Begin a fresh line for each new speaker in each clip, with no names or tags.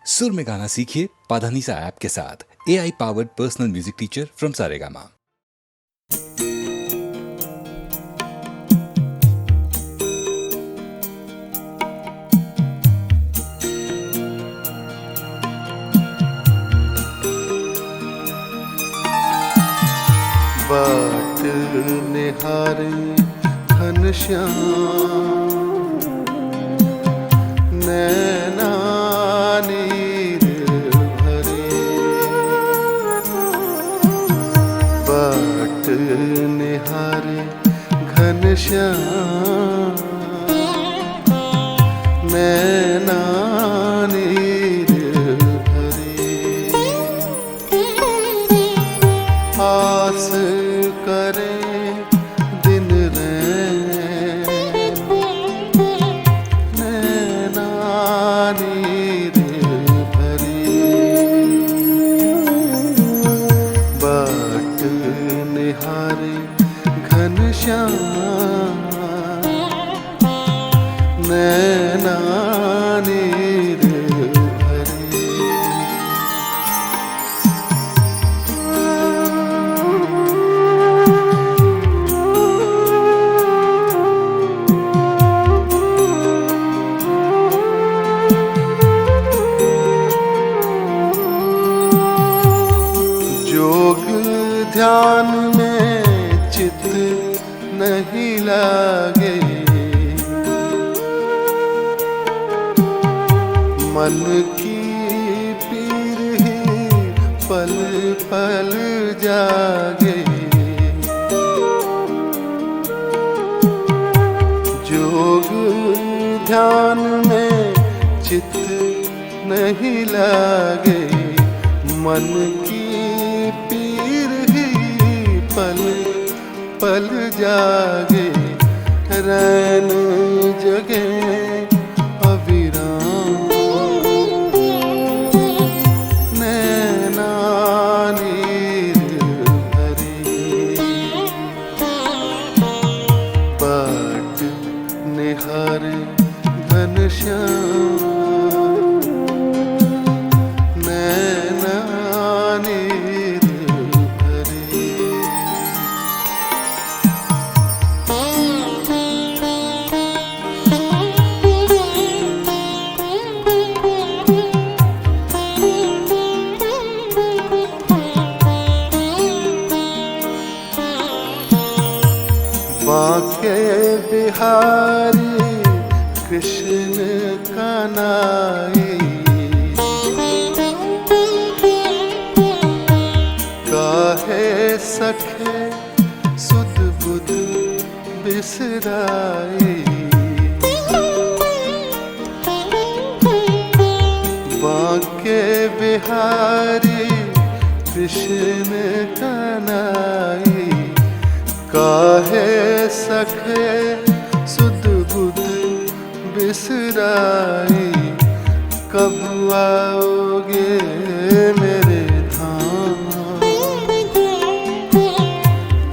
सुर में गाना सीखिए पाधानीसा ऐप के साथ। AI powered personal music teacher from Saregama.
बाट निहारे घनश्याम नैना नीर भरे। बाट निहारे घनश्याम नैना नीर भरे। आस करे दिन रैन नैना नीर भरे। बाट निहारे घनश्याम नैना नीर भरे। जोग ध्यान में चित नहीं लागे। मन की पीर ही पल पल जागे। जोग ध्यान में चित नहीं लागे। मन की पीर ही पल पल जागे। रैन जगे अविराम नैना नीर भरे। बाट निहारे घनश्याम नैना नीर भरे। बांके बिहारी कृष्ण कनाई। काहे सखे सुध बुध बिसराई। बांके बिहारी कृष्ण कनाई। काहे सखे सुध बुध बिसराई। कब आओगे मेरे धाम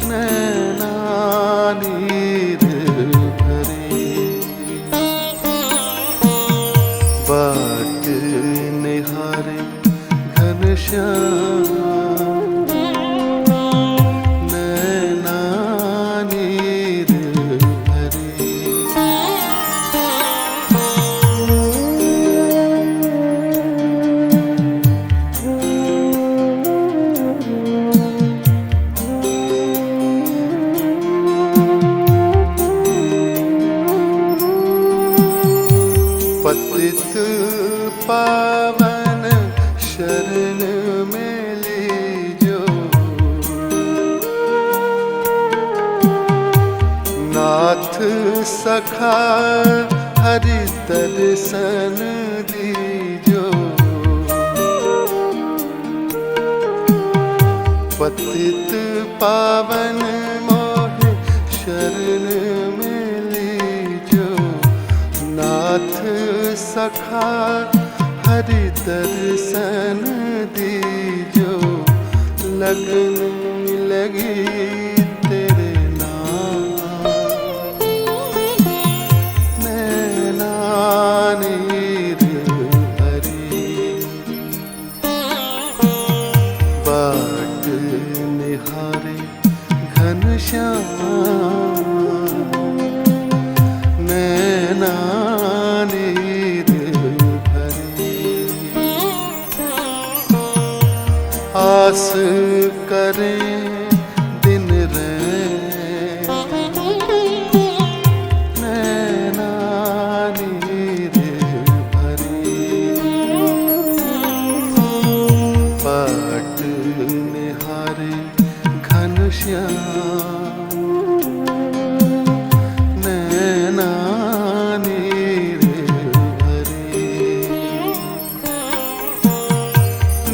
नैना नीर भरे। बाट निहारे घनश्याम नैना नीर भरे। पतित पावन शरण में लीजो। नाथ सखा हरि दर्शन दीजो। पतित पावन मोहे शरण में लीजो। नाथ सखा हरि दर्शन दीजो। लगन लगी तेरे नाम नैना नीर भरे। आस करें दिन रैन नैना नीर भरी पाट निहारे घनश्याम नैना नीर भरी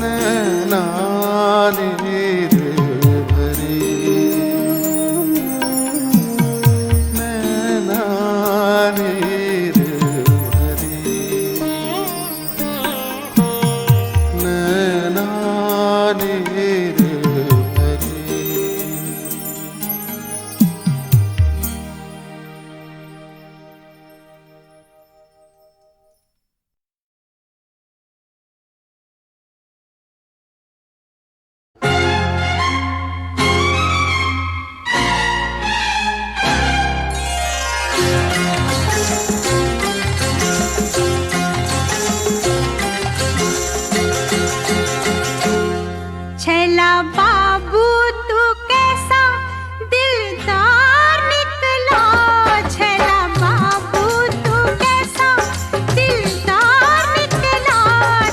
नैना नीर भरी नैना नीर भरी नैना नीर भरी।
छैला बाबू तू कैसा दिलदार निकला, छैला बाबू तू कैसा दिलदार निकला।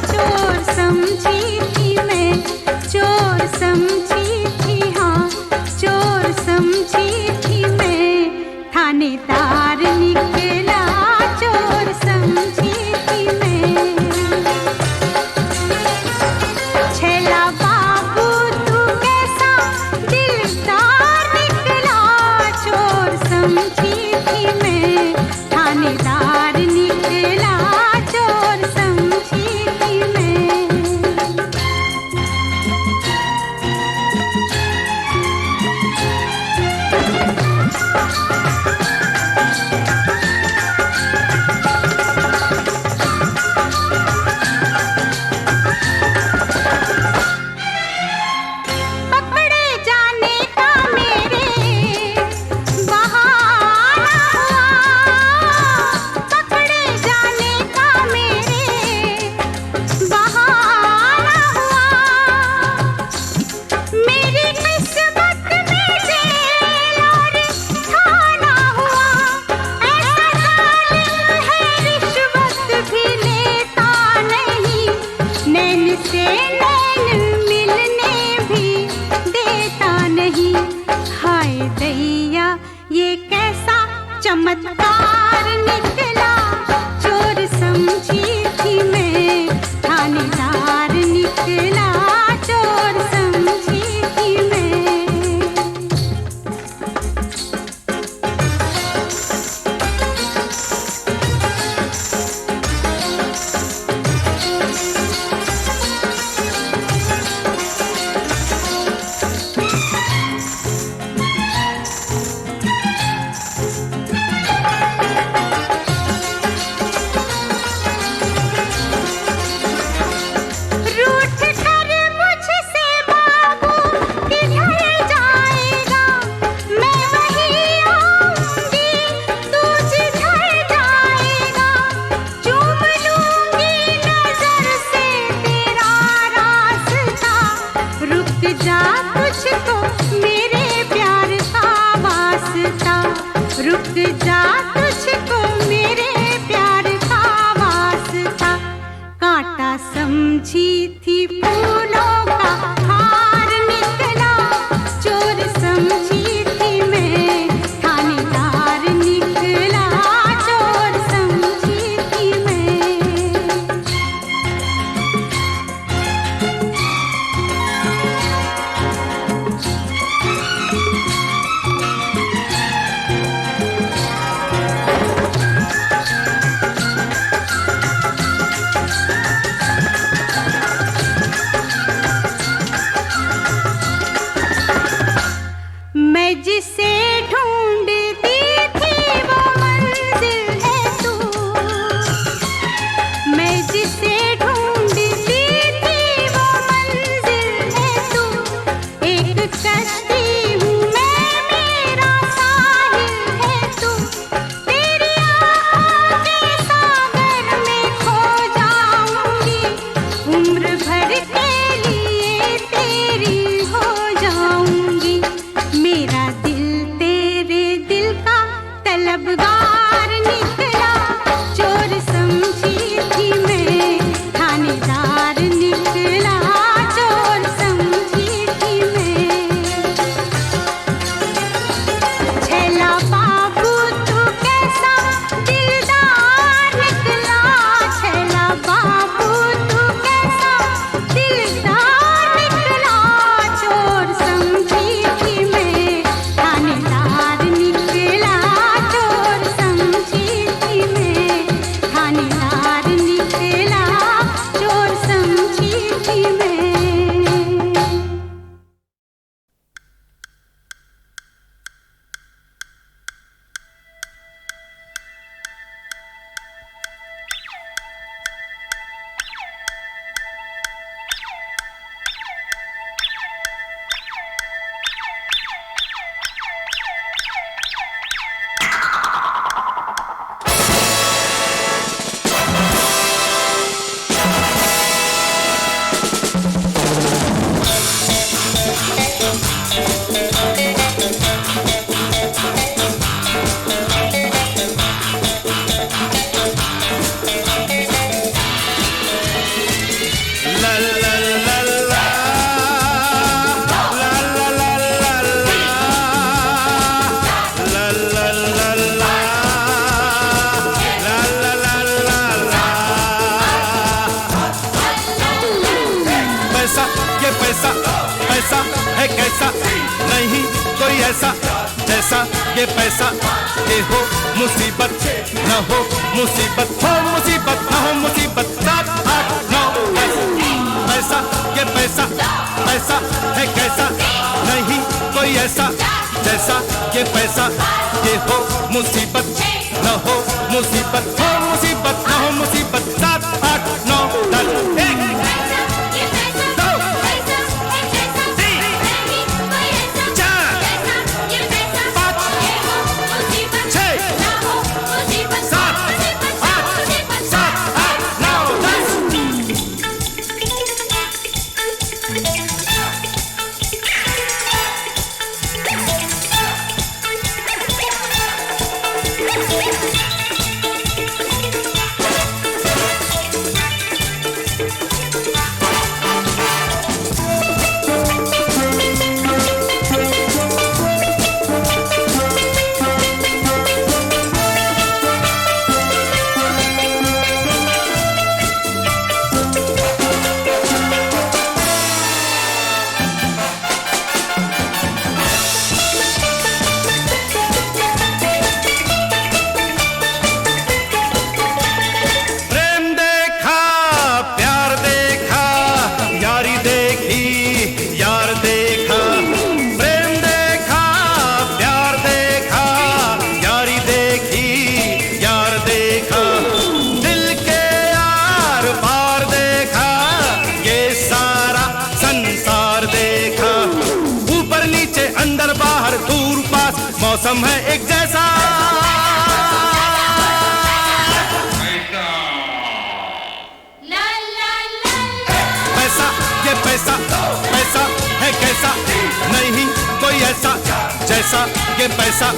चोर समझी थी मैं, चोर समझी थी, हाँ चोर समझी थी मैं, थानेदार निकला चोर समझी थी मैं। छैला बाबू तू कैसा दिलदार निकला, चोर समझी थी मैं, थानेदार निकला चोर समझी थी मैं। पकड़े जाने का मेरे बहाना हुआ, पकड़े जाने का मेरे बहाना हुआ। मेरी किस्मत में जेल और थाना हुआ। ऐसा जालिम है रिश्वत भी लेता नहीं, नैन से नैन मिलने भी देता नहीं। हाय दैया ये कैसा चमत्कार निकला, चोर समझी थी मैं, थानेदार निकला चोर समझी थी मैं। रूठ कर मुझसे बाबू किधर जाएगा, मैं वहीं आऊंगी तू जिधर जाएगा। चूम लूंगी नजर से तेरा रास्ता, रुक जा तुझको मेरे प्यार का वास्ता, रुक जा तुझको मेरे प्यार का वास्ता। कांटा समझी थी फूलों का हार निकला, चोर समझी थी मैं, थानेदार निकला चोर समझी थी मैं।
पैसा ये पैसा ये हो मुसीबत न हो मुसीबत हो मुसीबत न हो मुसीबत 7 8 9 10 पैसा ये पैसा पैसा है कैसा नहीं कोई ऐसा जैसा ये पैसा ये हो मुसीबत न हो मुसीबत हो मुसीबत न हो मुसीबत 7 8 9 10 मौसम है एक जैसा पैसा ये पैसा पैसा है कैसा नहीं कोई ऐसा जैसा ये पैसा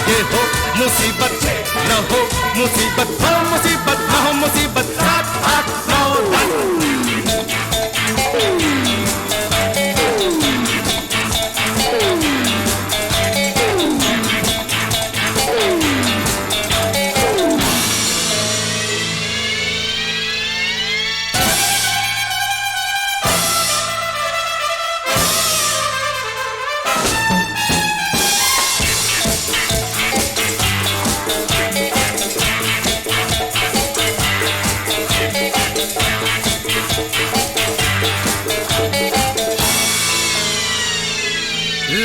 ये हो मुसीबत न हो मुसीबत हो मुसीबत न हो मुसीबत 7 8 9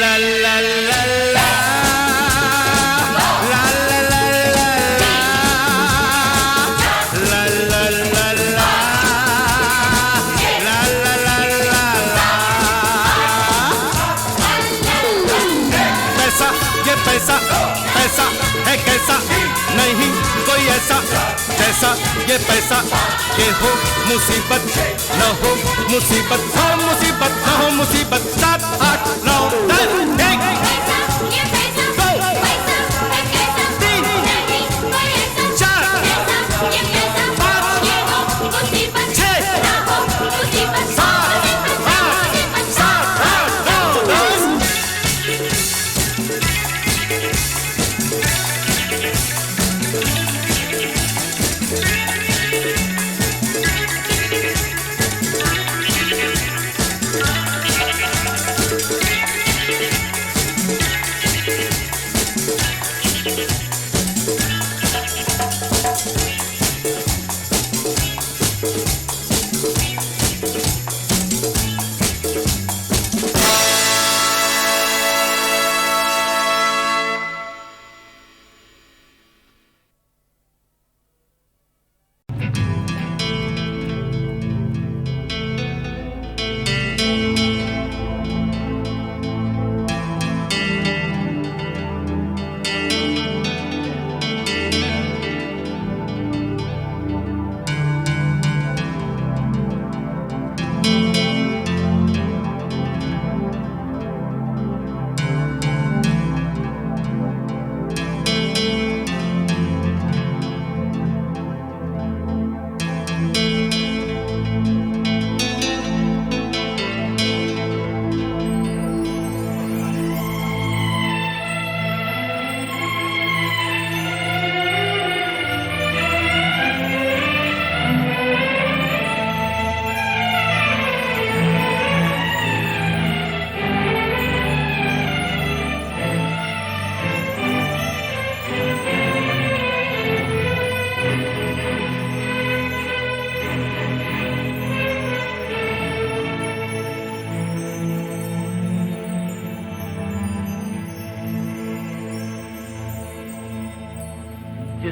La la la la la la la la la la la पैसा ये पैसा पैसा है कैसा नहीं कोई ऐसा जैसा ये पैसा ये हो मुसीबत न हो मुसीबत हो मुसीबत न हो मुसीबत 7 8 9 10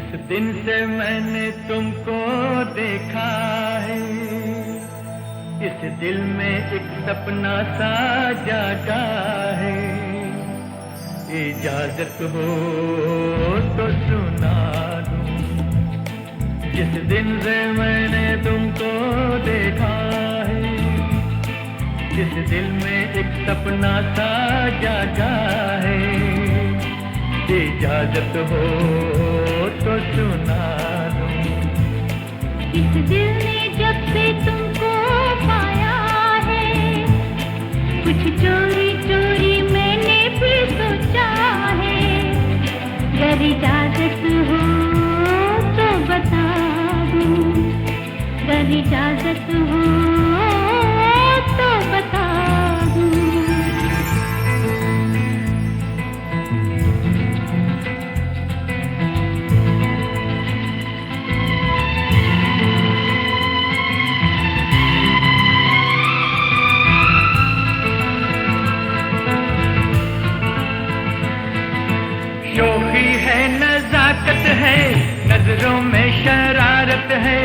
जिस दिन से मैंने तुमको देखा है, इस दिल में एक सपना सा जागा है। इजाजत हो तो सुना दूं, जिस दिन से मैंने तुमको देखा है, इस दिल में एक सपना सा जागा है। इजाजत हो तो सुना दूं।
इस दिल ने जब से तुमको पाया है, कुछ चोरी चोरी मैंने भी सोचा है। अगर इजाजत हो तो बता दूं, अगर इजाजत हो तो बता दूं।
शोखी है, नजाकत है, नजरों में शरारत है।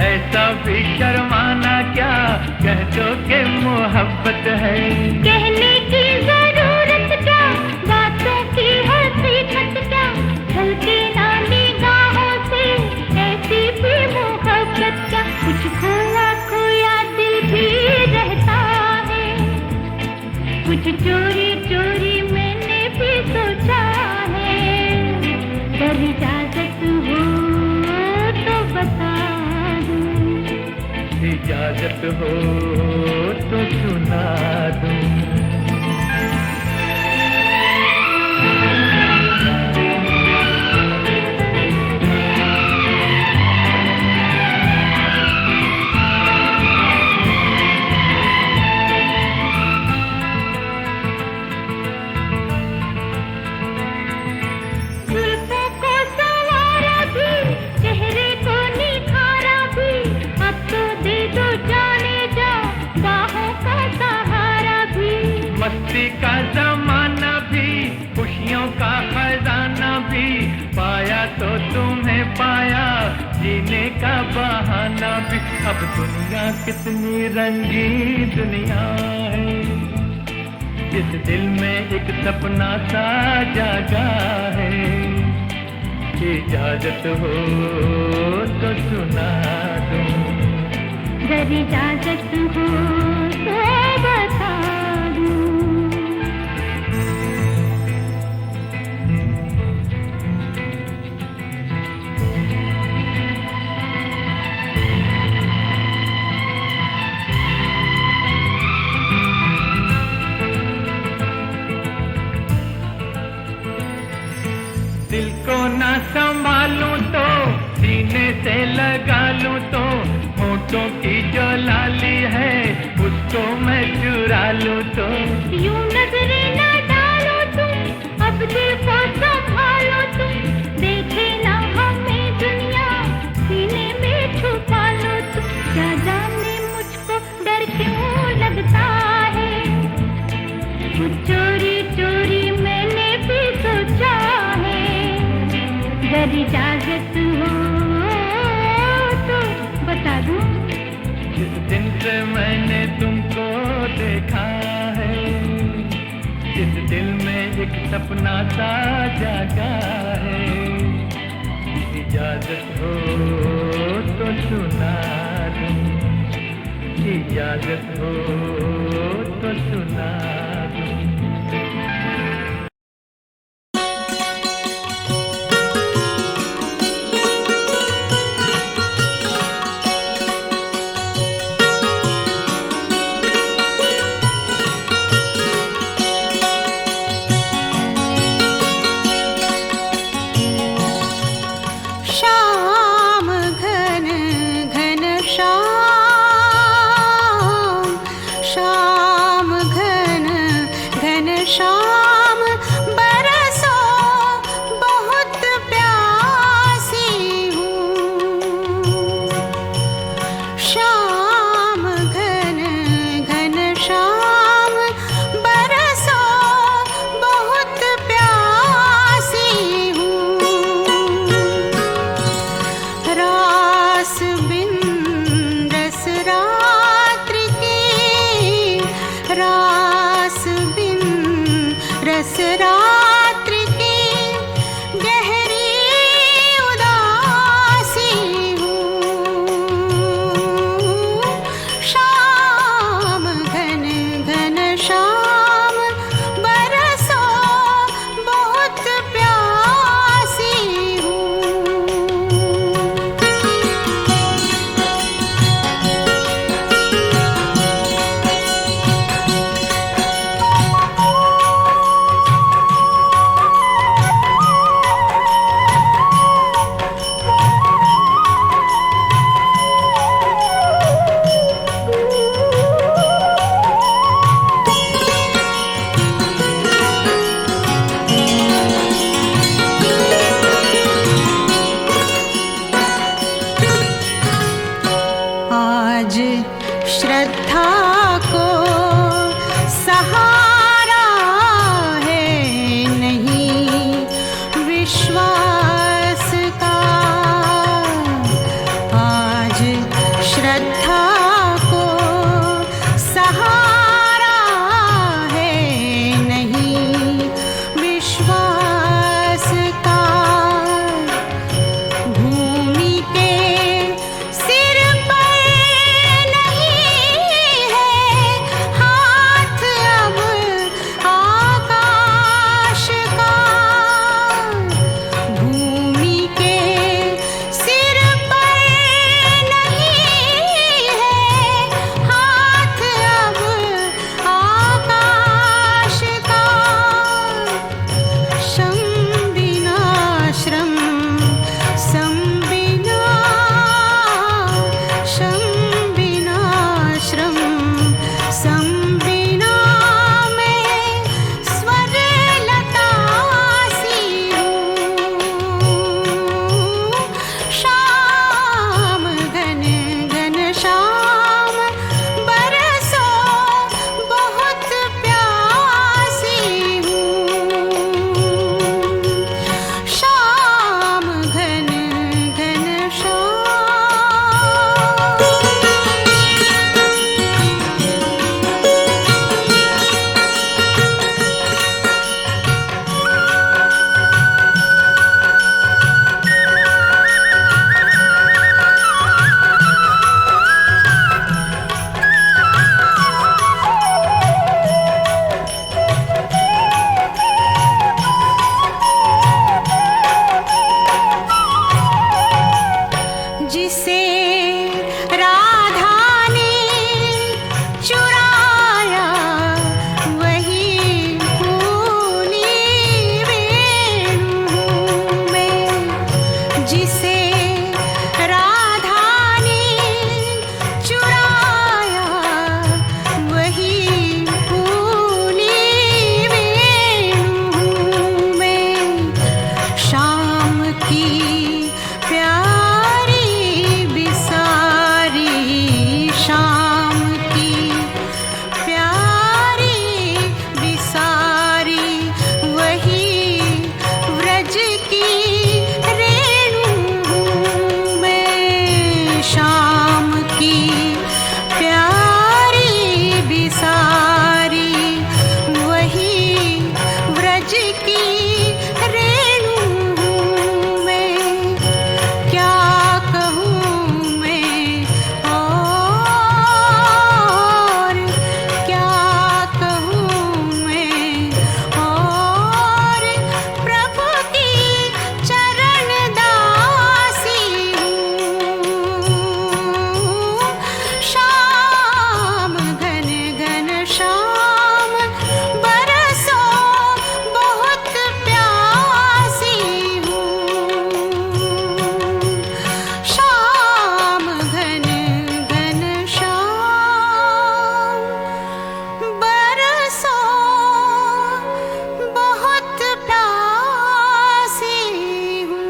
ऐसा भी शर्माना क्या, कह दो कि मोहब्बत है।
कहने की जरूरत क्या, बातों की हकीकत क्या, ढलके ना निगाहों से ऐसी भी मोहब्बत क्या। कुछ खोया खोया दिल भी रहता है, कुछ चोरी चोरी मैंने भी सोचा है। अगर इजाजत हो तो बता दूं,
इजाजत हो तो सुना दूं।
जुल्फों को संवारा भी, चेहरे को निखारा भी। अब तो दे दो जाने जा, बाहों का सहारा भी।
मस्ती का जमाना भी, खुशियों का खजाना भी। पाया तो तुम्हें पाया, जीने का बहाना भी। अब दुनिया कितनी रंगी दुनिया है, इस दिल में एक सपना सा जागा है। इजाजत हो तो सुना दूं,
अगर इजाजत हो तो बता दूं।
दिल को ना संभालूं तो सीने से लगा लूं तो, होठों की जो लाली है उसको मैं चुरा लूं तो।
यूं नजरें ना डालो तुम, अब दिल को संभालो तुम। देखे ना हमें दुनिया, सीने में छुपा लो तुम। क्या जाने मुझको डर क्यों लगता है, कुछ चोरी चोरी मैंने भी सोचा है। अगर इजाजत हो तो बता दूं,
जिस दिन से मैंने तुमको देखा है, इस दिल में एक सपना सा जागा है। इजाजत हो तो सुना दूं, इजाजत हो तो सुना दूं।
शाम घन घन शाम, शाम घन
श्रद्धा को सहारा है नहीं विश्वास का। आज श्रद्धा को सहारा है नहीं विश्वास का। भूमि के सिर पर नहीं है हाथ अब आकाश का। भूमि के सिर पर नहीं है हाथ अब आकाश का। शम बिना श्रम सम बिना शम बिना श्रम सम बिना मैं स्वर लता सी हूँ। शाम घन घन शाम बरसों बहुत प्यासी हूँ। शाम घन घन शाम। जिसे राधा ने चुराया वही भूली वेणु में। जिसे राधा ने चुराया वही भूली वेणु में। शाम की प्यारी बिसारी शाम की प्यारी बिसारी वही व्रज की रेणु में। शाम की प्यारी बिसारी वही व्रज की रेणु में। क्या कहूँ मैं और क्या कहूँ मैं और प्रभु की चरण दासी हूँ। शाम घन घन शाम बरसों बहुत प्यासी हूँ। शाम घन घन शाम बरसों बहुत प्यासी हूँ।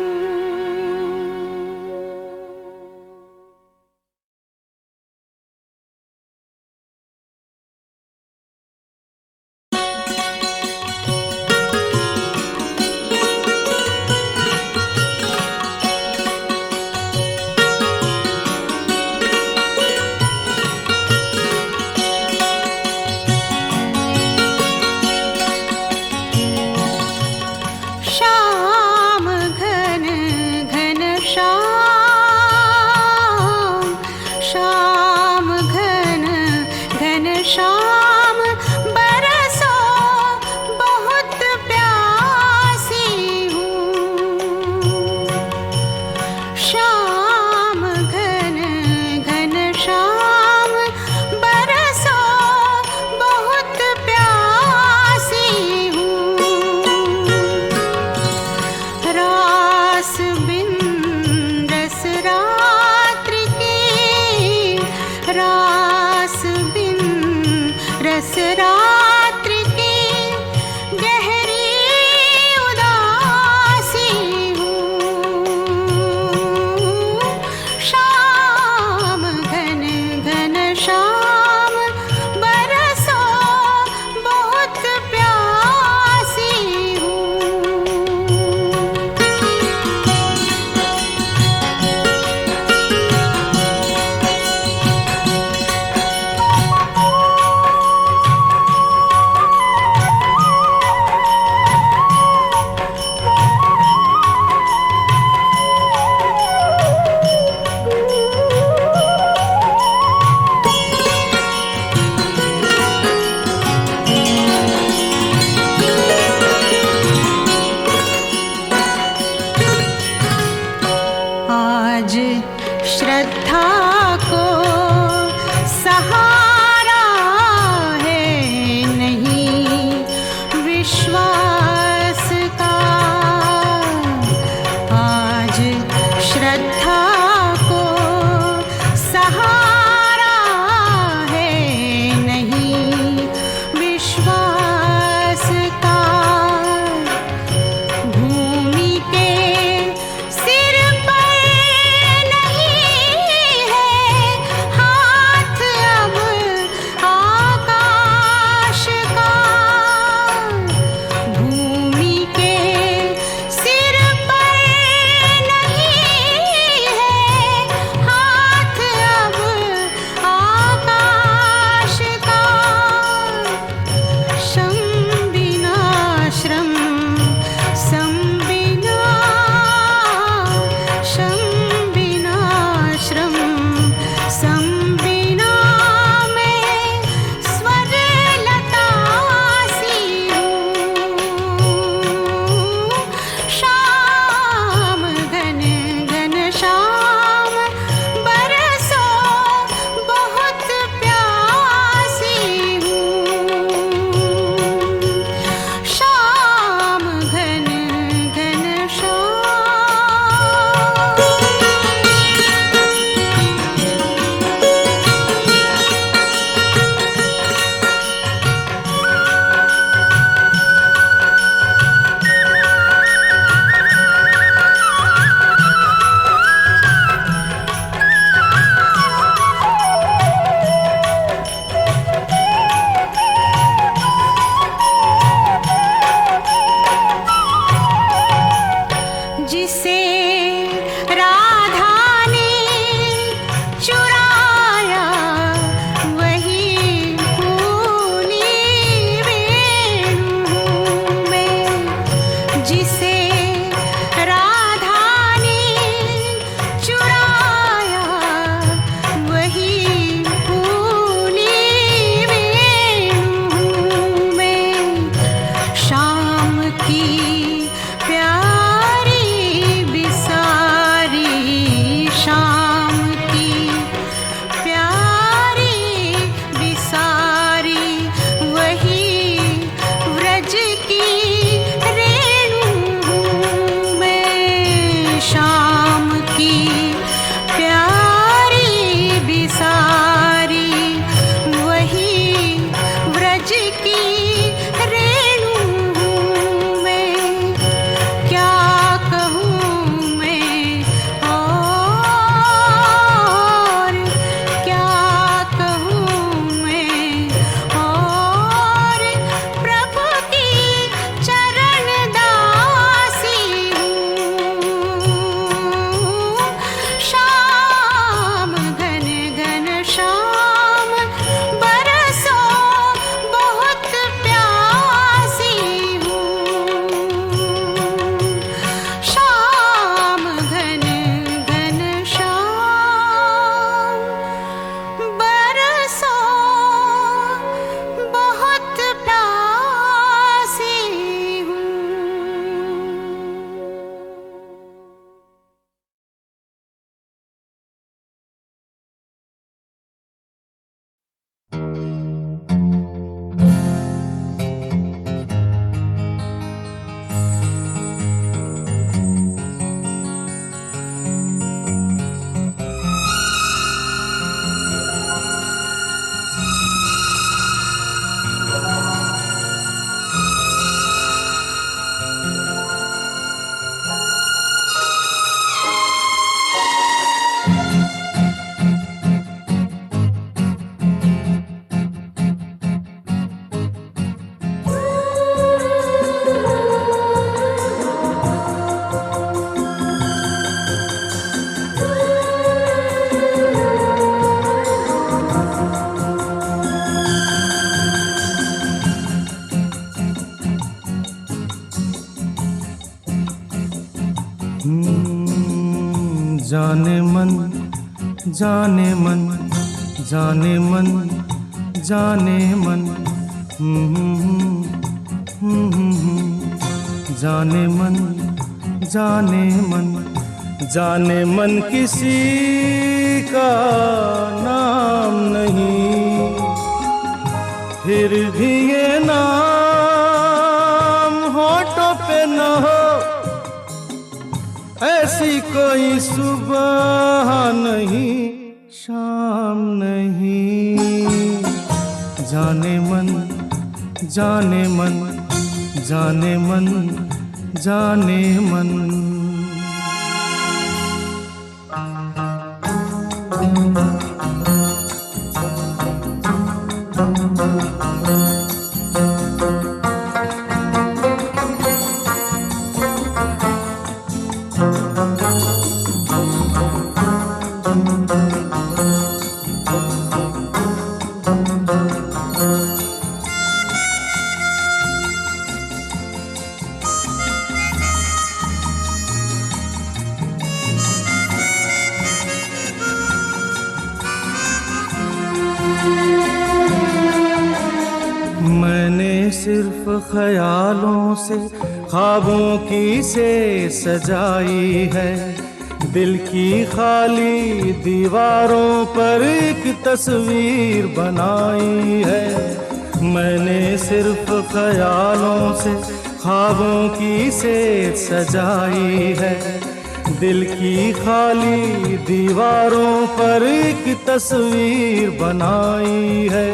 शाम घन घन शाम शाम घन घन शाम बरसों बहुत प्यासी हूँ। शाम घन घन शाम बरसों बहुत प्यासी हूँ। रास बिन रस रात्रि की रास बिन रस रात्रि की गहरी उदासी हूँ। शाम घन घन शाम ब्रज की रेणु हूँ मैं, क्या कहूँ मैं और क्या कहूँ मैं और, प्रभु की चरण दासी हूँ। शाम घन घन शाम बरसों बहुत प्यासी हूँ। शाम घन घन शाम बरसों बहुत प्यासी हूँ।
जाने मन जाने मन जाने मन जाने मन, जाने मन जाने मन जाने मन किसी का नाम नहीं, फिर भी ये नाम होठों पे न हो, ऐसी कोई सुबह नहीं शाम नहीं। जाने मन जाने मन जाने मन जाने मन। मैंने सिर्फ ख्यालों से ख्वाबों की से सजाई है, दिल की खाली दीवारों पर एक तस्वीर बनाई है। मैंने सिर्फ ख्यालों से ख्वाबों की से सजाई है, दिल की खाली दीवारों पर एक तस्वीर बनाई है।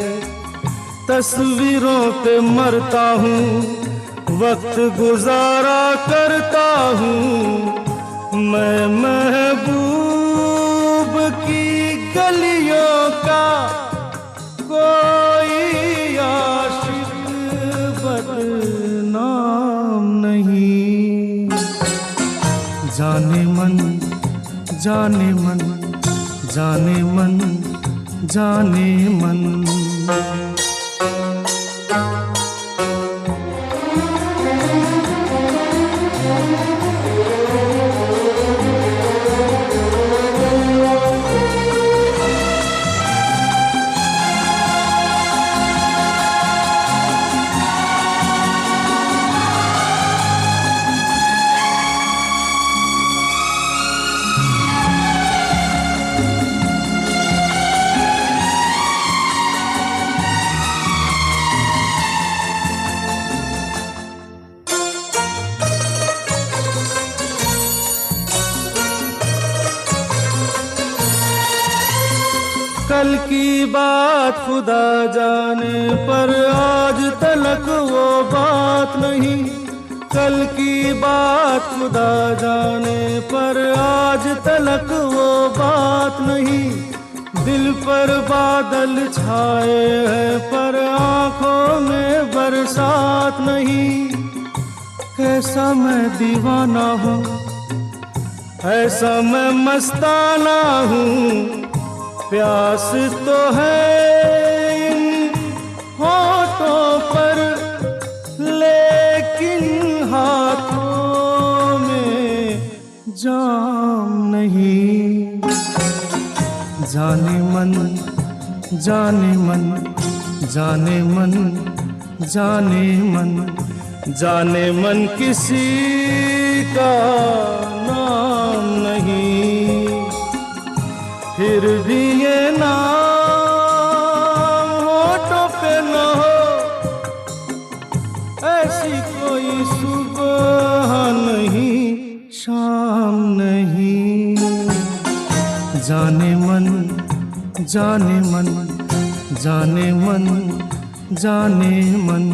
तस्वीरों पे मरता हूँ, वक्त गुजारा करता हूँ, मैं महबूब की गलियों का कोई आशिक बदनाम नहीं। जाने मन जाने मन जाने मन जाने मन। बात खुदा जाने, पर आज तलक वो बात नहीं। कल की बात खुदा जाने, पर आज तलक वो बात नहीं। दिल पर बादल छाए हैं, पर आंखों में बरसात नहीं। कैसा मैं दीवाना हूँ, ऐसा मैं मस्ताना हूँ। प्यास तो है इन होठों पर, लेकिन हाथों में जाम नहीं। जाने मन, जाने मन, जाने मन, जाने मन, जाने मन किसी का नाम नहीं। फिर भी ये नाम होठों पे न हो, ऐसी कोई सुबह नहीं, शाम नहीं। जाने मन, जाने मन, जाने मन, जाने मन।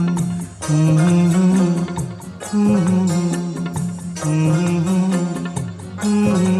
Mm-hmm.